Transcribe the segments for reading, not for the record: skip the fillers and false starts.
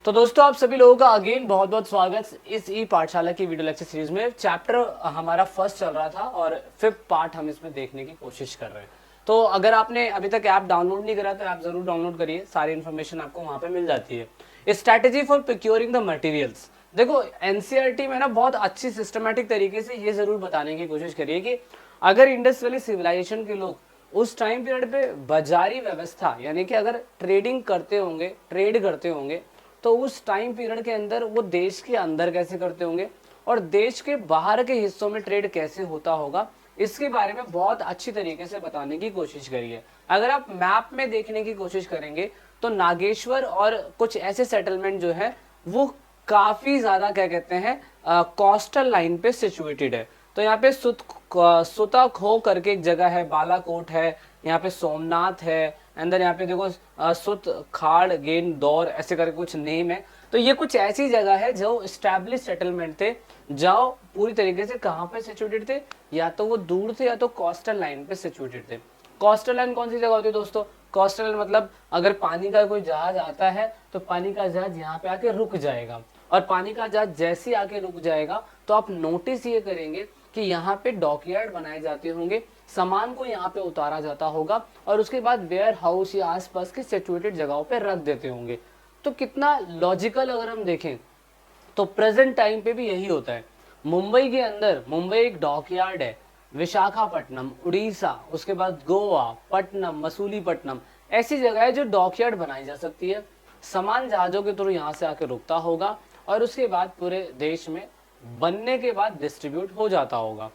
तो दोस्तों आप सभी लोगों का अगेन बहुत बहुत स्वागत इस ई पाठशाला की वीडियो लेक्चर सीरीज में। चैप्टर हमारा फर्स्ट चल रहा था और फिफ्थ पार्ट हम इसमें देखने की कोशिश कर रहे हैं। तो अगर आपने अभी तक ऐप डाउनलोड नहीं करा तो ऐप जरूर डाउनलोड करिए, सारी इन्फॉर्मेशन आपको वहां पे मिल जाती है। Strategy for procuring the materials, देखो एनसीईआरटी में ना बहुत अच्छी सिस्टमेटिक तरीके से ये जरूर बताने की कोशिश करिए कि अगर इंडस वैली सिविलाइजेशन के लोग उस टाइम पीरियड पे बाजारी व्यवस्था यानी कि अगर ट्रेडिंग करते होंगे, ट्रेड करते होंगे, तो उस टाइम पीरियड के अंदर वो देश के अंदर कैसे करते होंगे और देश के बाहर के हिस्सों में ट्रेड कैसे होता होगा, इसके बारे में बहुत अच्छी तरीके से बताने की कोशिश करिए। अगर आप मैप में देखने की कोशिश करेंगे तो नागेश्वर और कुछ ऐसे सेटलमेंट जो है वो काफी ज्यादा क्या कहते हैं कोस्टल लाइन पे सिचुएटेड है। तो यहाँ पे सुतखो करके एक जगह है, बालाकोट है, यहाँ पे सोमनाथ है, अंदर यहाँ पे देखो सुत खाड़ गेन दौर ऐसे करके कुछ नेम है। तो ये कुछ ऐसी जगह है जो स्टैब्लिश सेटलमेंट थे, जाओ पूरी तरीके से कहाँ पे सिचुएटेड थे, या तो वो दूर थे या तो कोस्टल लाइन पे सिचुएटेड थे। कोस्टल लाइन कौन सी जगह होती है दोस्तों? कोस्टल लाइन मतलब अगर पानी का कोई जहाज आता है तो पानी का जहाज यहाँ पे आके रुक जाएगा, और पानी का जहाज जैसे आके रुक जाएगा तो आप नोटिस ये करेंगे कि यहाँ पे डॉकयार्ड बनाए जाते होंगे, सामान को यहाँ पे उतारा जाता होगा और उसके बाद वेयर हाउस या आसपास की सिचुएटेड जगहों पे रख देते होंगे। तो कितना लॉजिकल अगर हम देखें तो प्रेजेंट टाइम पे भी यही होता है। मुंबई के अंदर, मुंबई एक डॉकयार्ड है, विशाखापट्टनम, उड़ीसा, उसके बाद गोवा, पटनम, मसूलीपट्टनम ऐसी जगह है जो डॉकयार्ड बनाई जा सकती है। सामान जहाजों के थ्रू यहाँ से आके रुकता होगा और उसके बाद पूरे देश में बनने के बाद डिस्ट्रीब्यूट हो जाता होगा।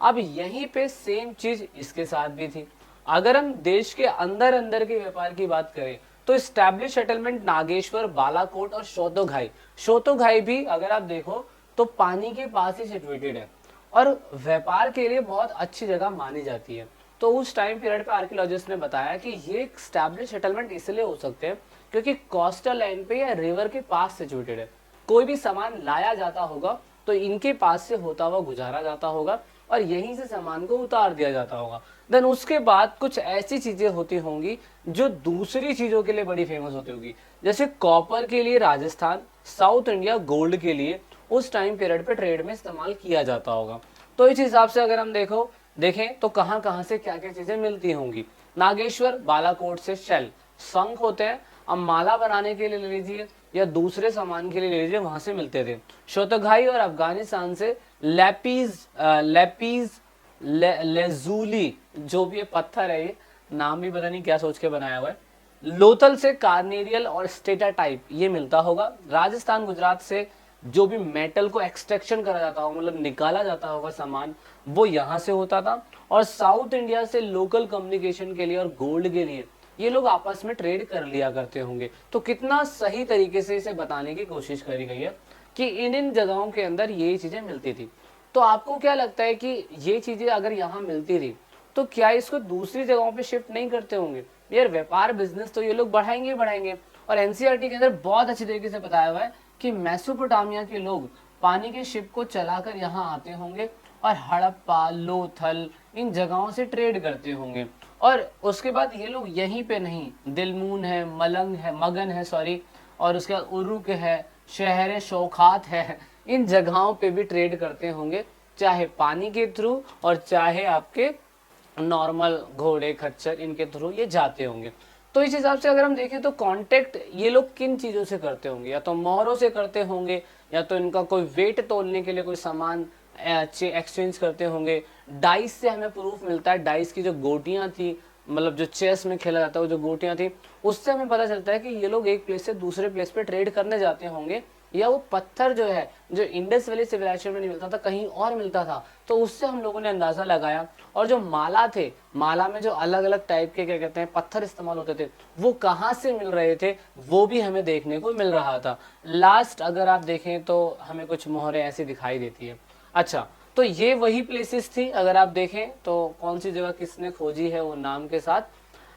अब यहीं पे सेम चीज इसके साथ भी थी। अगर हम देश के अंदर अंदर के व्यापार की बात करें तो स्टैब्लिश सेटलमेंट नागेश्वर, बालाकोट और शोतोघाई, शोतोघाई भी अगर आप देखो तो पानी के पास ही सिचुएटेड है और व्यापार के लिए बहुत अच्छी जगह मानी जाती है। तो उस टाइम पीरियड पे आर्कियोलॉजिस्ट ने बताया कि ये स्टैब्लिश सेटलमेंट इसलिए हो सकते हैं क्योंकि कोस्टल लाइन पे या रिवर के पास सिचुएटेड है। कोई भी सामान लाया जाता होगा तो इनके पास से होता हुआ गुजारा जाता होगा और यहीं से सामान को उतार दिया जाता होगा। देन उसके बाद कुछ ऐसी चीजें होती होंगी जो दूसरी चीजों के लिए बड़ी फेमस होती होगी, जैसे कॉपर के लिए राजस्थान, साउथ इंडिया गोल्ड के लिए उस टाइम पीरियड पे ट्रेड में इस्तेमाल किया जाता होगा। तो इस हिसाब से अगर हम देखें तो कहाँ कहाँ से क्या क्या चीजें मिलती होंगी। नागेश्वर, बालाकोट से शेल, शंख होते हैं, अब माला बनाने के लिए ले लीजिए या दूसरे सामान के लिए ले लीजिए, वहां से मिलते थे। शोतोघाई और अफगानिस्तान से लेपीज लेजूली, जो भी ये पत्थर है, ये नाम भी पता नहीं क्या सोच के बनाया हुआ है। लोथल से कार्नेरियल और स्टेटा टाइप ये मिलता होगा। राजस्थान, गुजरात से जो भी मेटल को एक्सट्रैक्शन करा जाता होगा, मतलब निकाला जाता होगा सामान, वो यहाँ से होता था। और साउथ इंडिया से लोकल कम्युनिकेशन के लिए और गोल्ड के लिए ये लोग आपस में ट्रेड कर लिया करते होंगे। तो कितना सही तरीके से इसे बताने की कोशिश करी गई है कि इन जगहों के अंदर ये चीजें मिलती थी। तो आपको क्या लगता है कि ये चीजें अगर यहाँ मिलती थी तो क्या इसको दूसरी जगहों पे शिफ्ट नहीं करते होंगे? यार व्यापार बिजनेस तो ये लोग बढ़ाएंगे। और एनसीईआरटी के अंदर बहुत अच्छी तरीके से बताया हुआ है कि मेसोपोटामिया के लोग पानी के शिप को चलाकर यहाँ आते होंगे और हड़प्पा, लोथल इन जगहों से ट्रेड करते होंगे। और उसके बाद ये लोग यहीं पे नहीं, दिलमून है, मगन है सॉरी, और उसके बाद उरुक है, शहर शौखात है, इन जगहों पे भी ट्रेड करते होंगे, चाहे पानी के थ्रू और चाहे आपके नॉर्मल घोड़े खच्चर इनके थ्रू ये जाते होंगे। तो इस हिसाब से अगर हम देखें तो कांटेक्ट ये लोग किन चीजों से करते होंगे, या तो मोहरों से करते होंगे, या तो इनका कोई वेट तोलने के लिए कोई सामान एक्सचेंज करते होंगे। डाइस से हमें प्रूफ मिलता है, डाइस की जो गोटियां थी, मतलब जो चेस में खेला जाता है वो जो गोटियां थी, उससे हमें पता चलता है कि ये लोग एक प्लेस से दूसरे प्लेस पे ट्रेड करने जाते होंगे। या वो पत्थर जो है जो इंडस वैली सिविलाइजेशन में नहीं मिलता था, कहीं और मिलता था, तो उससे हम लोगों ने अंदाजा लगाया। और जो माला थे, माला में जो अलग अलग टाइप के क्या कहते हैं पत्थर इस्तेमाल होते थे, वो कहाँ से मिल रहे थे वो भी हमें देखने को मिल रहा था। लास्ट अगर आप देखें तो हमें कुछ मोहरें ऐसी दिखाई देती है। अच्छा, तो ये वही प्लेसेस थी। अगर आप देखें तो कौन सी जगह किसने खोजी है वो नाम के साथ।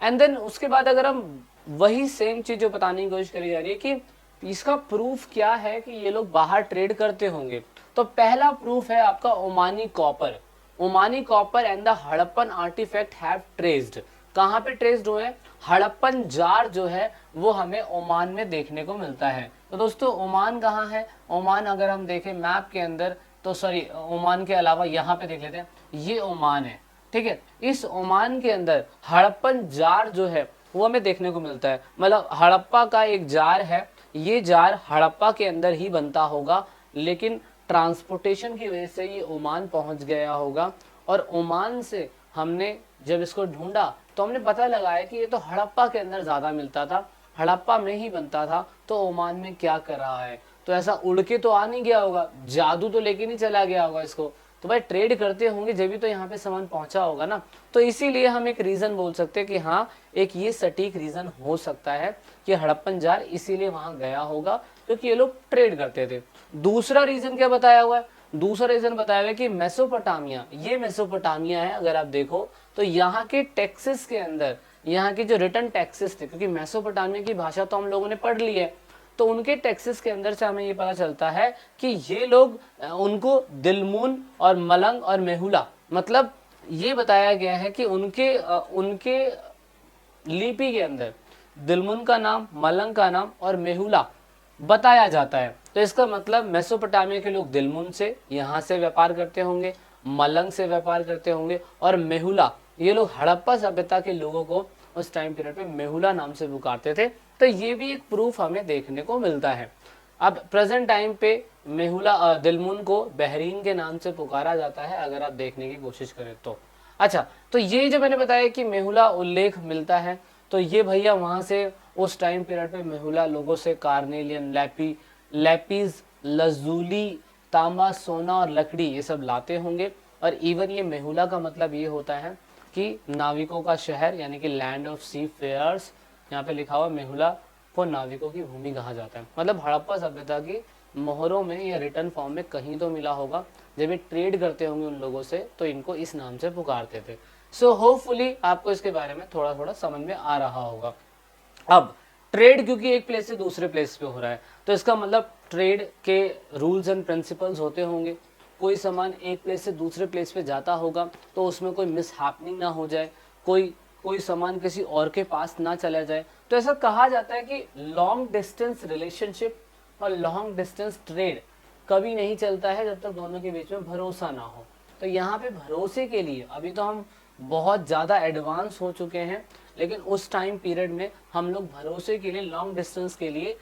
एंड देन उसके बाद अगर हम वही सेम चीज जो बताने की कोशिश करी जा रही है कि इसका प्रूफ क्या है कि ये लोग बाहर ट्रेड करते होंगे, तो पहला प्रूफ है आपका Omani copper. Omani copper and the Harappan artefact have traced. कहाँ पे ट्रेस्ड हुए? हड़प्पन जार जो है वो हमें ओमान में देखने को मिलता है। तो दोस्तों ओमान कहाँ है, ओमान अगर हम देखें मैप के अंदर तो सॉरी ओमान के अलावा यहाँ पे देख लेते हैं, ये ओमान है, ठीक है। इस ओमान के अंदर हड़प्पन जार जो है वो हमें देखने को मिलता है, मतलब हड़प्पा का एक जार है, ये जार हड़प्पा के अंदर ही बनता होगा, लेकिन ट्रांसपोर्टेशन की वजह से ये ओमान पहुंच गया होगा। और ओमान से हमने जब इसको ढूंढा तो हमने पता लगाया कि ये तो हड़प्पा के अंदर ज़्यादा मिलता था, हड़प्पा में ही बनता था, तो ओमान में क्या कर रहा है। तो ऐसा उड़ के तो आ नहीं गया होगा, जादू तो लेके नहीं चला गया होगा इसको, तो भाई ट्रेड करते होंगे जब भी तो यहाँ पे सामान पहुंचा होगा ना। तो इसीलिए हम एक रीज़न बोल सकते हैं कि हाँ एक ये सटीक रीज़न हो सकता है कि हड़प्पन जार इसीलिए वहाँ गया होगा क्योंकि ये लोग ट्रेड करते थे। दूसरा रीज़न क्या बताया हुआ है, दूसरा रीजन बताया हुआ है कि मेसोपोटामिया, ये मेसोपोटामिया है, अगर आप देखो तो यहाँ के टैक्सेस के अंदर, यहाँ के जो रिटर्न टैक्सेस थे, क्योंकि मेसोपोटामिया की भाषा तो हम लोगों ने पढ़ ली है, तो उनके टैक्सेस के अंदर से हमें ये पता चलता है कि ये लोग उनको दिलमुन और मलंग और मेहुला, मतलब ये बताया गया है कि उनके लिपि के अंदर दिलमुन का नाम, मलंग का नाम और मेहुला बताया जाता है। तो इसका मतलब मेसोपोटामिया के लोग दिलमुन से यहाँ से व्यापार करते होंगे, मलंग से व्यापार करते होंगे, और मेहुला ये लोग हड़प्पा सभ्यता के लोगों को उस टाइम पीरियड पे मेहुला नाम से पुकारते थे। तो ये भी एक प्रूफ हमें देखने को मिलता है। अब प्रेजेंट टाइम पे मेहुला दिलमुन को बहरीन के नाम से पुकारा जाता है, अगर आप देखने की कोशिश करें तो। अच्छा, तो ये जो मैंने बताया कि मेहुला उल्लेख मिलता है, तो ये भैया वहाँ से उस टाइम पीरियड पे मेहुला लोगों से कार्नेलियन, लैपिस लजूली, तांबा, सोना और लकड़ी ये सब लाते होंगे। और इवन ये मेहुला का मतलब ये होता है कि नाविकों का शहर, यानी कि लैंड ऑफ सी फेयर्स, यहाँ पे लिखा हुआ मेहुला को नाविकों की भूमि कहा जाता है। मतलब हड़प्पा सभ्यता की मोहरों में या रिटर्न फॉर्म में कहीं तो मिला होगा, जब ये ट्रेड करते होंगे उन लोगों से तो इनको इस नाम से पुकारते थे। सो होपफुली आपको इसके बारे में थोड़ा थोड़ा समझ में आ रहा होगा। अब ट्रेड क्योंकि एक प्लेस से दूसरे प्लेस पे हो रहा है, तो इसका मतलब ट्रेड के रूल्स एंड प्रिंसिपल्स होते होंगे। कोई सामान एक प्लेस से दूसरे प्लेस पे जाता होगा तो उसमें कोई मिसहैपनिंग ना हो जाए, कोई सामान किसी और के पास ना चला जाए। तो ऐसा कहा जाता है कि लॉन्ग डिस्टेंस रिलेशनशिप और लॉन्ग डिस्टेंस ट्रेड कभी नहीं चलता है जब तक दोनों के बीच में भरोसा ना हो। तो यहाँ पे भरोसे के लिए अभी तो हम बहुत ज़्यादा एडवांस हो चुके हैं, लेकिन उस टाइम पीरियड में हम लोग भरोसे के लिए, लॉन्ग डिस्टेंस के लिए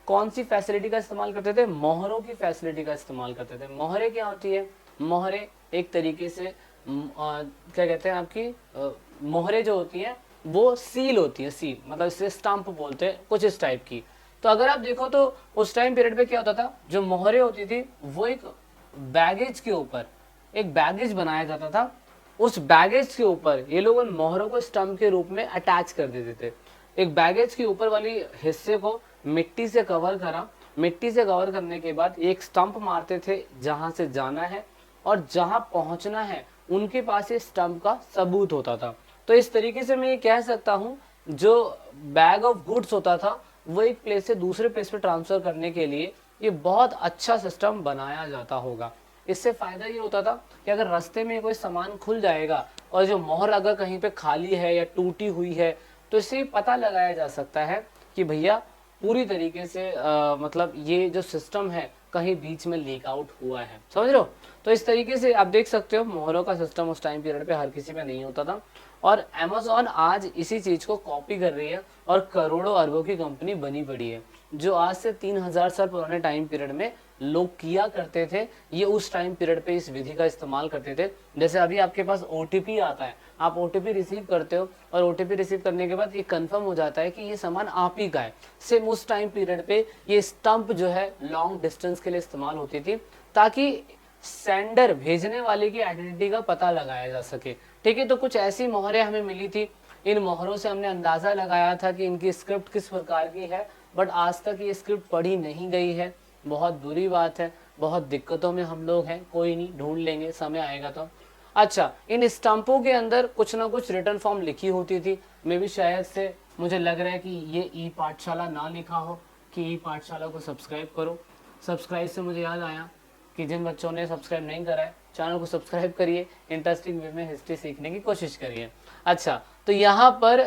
कौन सी फैसिलिटी का इस्तेमाल करते थे, मोहरों की फैसिलिटी का इस्तेमाल करते थे। मोहरे क्या होती है, मोहरे एक तरीके से क्या कहते हैं आपकी मोहरे जो होती हैं वो सील होती है, सील मतलब इसे स्टंप बोलते हैं कुछ इस टाइप की। तो अगर आप देखो तो उस टाइम पीरियड पे क्या होता था, जो मोहरे होती थी वो एक बैगेज के ऊपर एक बैगेज बनाया जाता था, उस बैगेज के ऊपर ये लोग उन मोहरों को स्टंप के रूप में अटैच कर देते थे। एक बैगेज के ऊपर वाली हिस्से को मिट्टी से कवर करा, मिट्टी से कवर करने के बाद एक स्टंप मारते थे जहां से जाना है और जहां पहुंचना है उनके पास ये स्टंप का सबूत होता था। तो इस तरीके से मैं ये कह सकता हूँ जो बैग ऑफ गुड्स होता था वो एक प्लेस से दूसरे प्लेस पे ट्रांसफर करने के लिए ये बहुत अच्छा सिस्टम बनाया जाता होगा। इससे फायदा ये होता था कि अगर रास्ते में कोई सामान खुल जाएगा और जो मोहर अगर कहीं पे खाली है या टूटी हुई है तो इससे पता लगाया जा सकता है कि भैया पूरी तरीके से मतलब ये जो सिस्टम है कहीं बीच में लीक आउट हुआ है, समझ रहे हो। तो इस तरीके से आप देख सकते हो मोहरों का सिस्टम उस टाइम पीरियड पे हर किसी में नहीं होता था, और अमेज़न आज इसी चीज को कॉपी कर रही है और करोड़ों अरबों की कंपनी बनी पड़ी है। जो आज से 3000 साल पुराने टाइम पीरियड में लोग किया करते थे, ये उस टाइम पीरियड पे इस विधि का इस्तेमाल करते थे। जैसे अभी आपके पास ओटीपी आता है, आप ओटीपी रिसीव करते हो और ओटीपी रिसीव करने के बाद ये कंफर्म हो जाता है कि ये सामान आप ही का है। सेम उस टाइम पीरियड पे ये स्टंप जो है लॉन्ग डिस्टेंस के लिए इस्तेमाल होती थी ताकि सेंडर भेजने वाले की आइडेंटिटी का पता लगाया जा सके। ठीक है, तो कुछ ऐसी मोहरें हमें मिली थी, इन मोहरों से हमने अंदाजा लगाया था कि इनकी स्क्रिप्ट किस प्रकार की है, बट आज तक ये स्क्रिप्ट पढ़ी नहीं गई है। बहुत बुरी बात है, बहुत दिक्कतों में हम लोग हैं, कोई नहीं ढूंढ लेंगे, समय आएगा तो। अच्छा, इन स्टंपों के अंदर कुछ ना कुछ रिटर्न फॉर्म लिखी होती थी। मे भी शायद से मुझे लग रहा है कि ये ई पाठशाला ना लिखा हो कि ई पाठशाला को सब्सक्राइब करो। सब्सक्राइब से मुझे याद आया कि जिन बच्चों ने सब्सक्राइब नहीं करा है चैनल को सब्सक्राइब करिए, इंटरेस्टिंग वे में हिस्ट्री सीखने की कोशिश करिए। अच्छा, तो यहाँ पर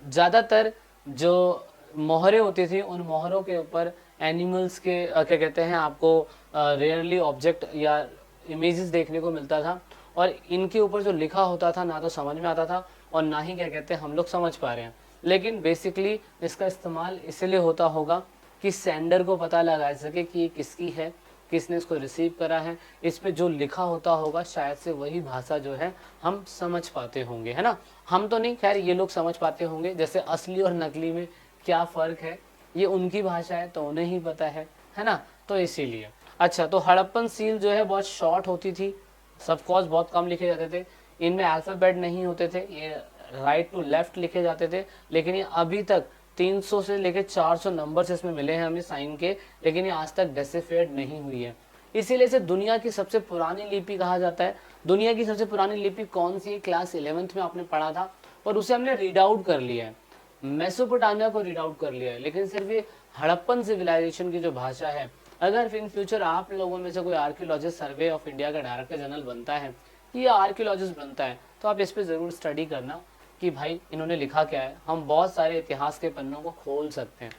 ज़्यादातर जो मोहरें होती थी उन मोहरों के ऊपर एनिमल्स के क्या कहते हैं आपको रेयरली ऑब्जेक्ट या इमेजेस देखने को मिलता था, और इनके ऊपर जो लिखा होता था ना तो समझ में आता था और ना ही क्या कहते हैं हम लोग समझ पा रहे हैं। लेकिन बेसिकली इसका इस्तेमाल इसलिए होता होगा कि सेंडर को पता लगा सके कि ये किसकी है, किसने इसको रिसीव करा है। इस पे जो लिखा होता होगा शायद से वही भाषा जो है हम समझ पाते होंगे, है ना। हम तो नहीं, खैर ये लोग समझ पाते होंगे। जैसे असली और नकली में क्या फ़र्क है ये उनकी भाषा है तो उन्हें ही पता है ना। तो इसीलिए अच्छा, तो हड़प्पन सील जो है बहुत शॉर्ट होती थी, सबकॉज बहुत कम लिखे जाते थे, इनमें अल्फ़ाबेट नहीं होते थे, ये राइट टू लेफ्ट लिखे जाते थे। लेकिन ये अभी तक 300 से लेकर 400 नंबर्स इसमें मिले हैं हमें साइन के, लेकिन ये आज तक डेसिफाइड नहीं हुई है। इसीलिए इसे दुनिया की सबसे पुरानी लिपि कहा जाता है। दुनिया की सबसे पुरानी लिपि कौन सी है, क्लास 11th में आपने पढ़ा था, और उसे हमने रीड आउट कर लिया है, मेसोपोटामिया को रीड आउट कर लिया है। लेकिन सिर्फ ये हड़प्पन सिविलाइजेशन की जो भाषा है, अगर इन फ्यूचर आप लोगों में से कोई आर्कियोलॉजिस्ट सर्वे ऑफ इंडिया का डायरेक्टर जनरल बनता है या आर्कियोलॉजिस्ट बनता है, तो आप इस पे ज़रूर स्टडी करना कि भाई इन्होंने लिखा क्या है। हम बहुत सारे इतिहास के पन्नों को खोल सकते हैं।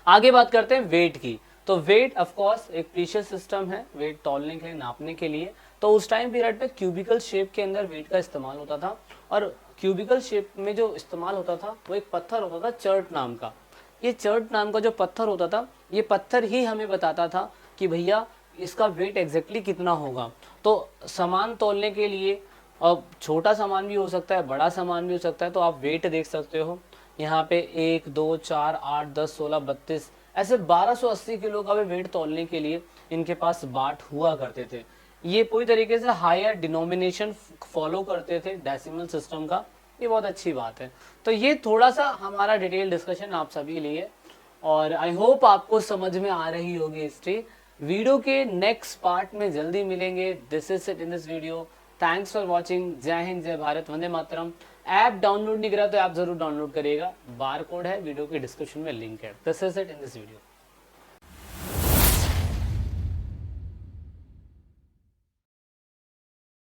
आगे बात करते हैं वेट की। तो वेट ऑफ कोर्स एक प्रीशियस सिस्टम है, वेट तौलने के लिए, नापने के लिए। तो उस टाइम पीरियड पे क्यूबिकल शेप के अंदर वेट का इस्तेमाल होता था, और क्यूबिकल शेप में जो इस्तेमाल होता था वो एक पत्थर होता था चर्ट नाम का। ये चर्ट नाम का जो पत्थर होता था, ये पत्थर ही हमें बताता था कि भैया इसका वेट एग्जैक्टली कितना होगा। तो सामान तौलने के लिए, और छोटा सामान भी हो सकता है, बड़ा सामान भी हो सकता है, तो आप वेट देख सकते हो यहाँ पे 1 2 4 8 10 16 32 ऐसे 1280 किलो का भी वेट तौलने के लिए इनके पास बाट हुआ करते थे। ये पूरी तरीके से हायर डिनोमिनेशन फॉलो करते थे डेसिमल सिस्टम का, ये बहुत अच्छी बात है। तो ये थोड़ा सा हमारा डिटेल डिस्कशन आप सभी के लिए, और आई होप आपको समझ में आ रही होगी हिस्ट्री। वीडियो के नेक्स्ट पार्ट में जल्दी मिलेंगे। This is it in this video. Thanks for watching. जय हिंद, जय भारत, वंदे मातरम। ऐप डाउनलोड नहीं करा तो ऐप जरूर डाउनलोड करिएगा, बार कोड है, वीडियो के डिस्क्रिप्शन में लिंक है। This is it in this video.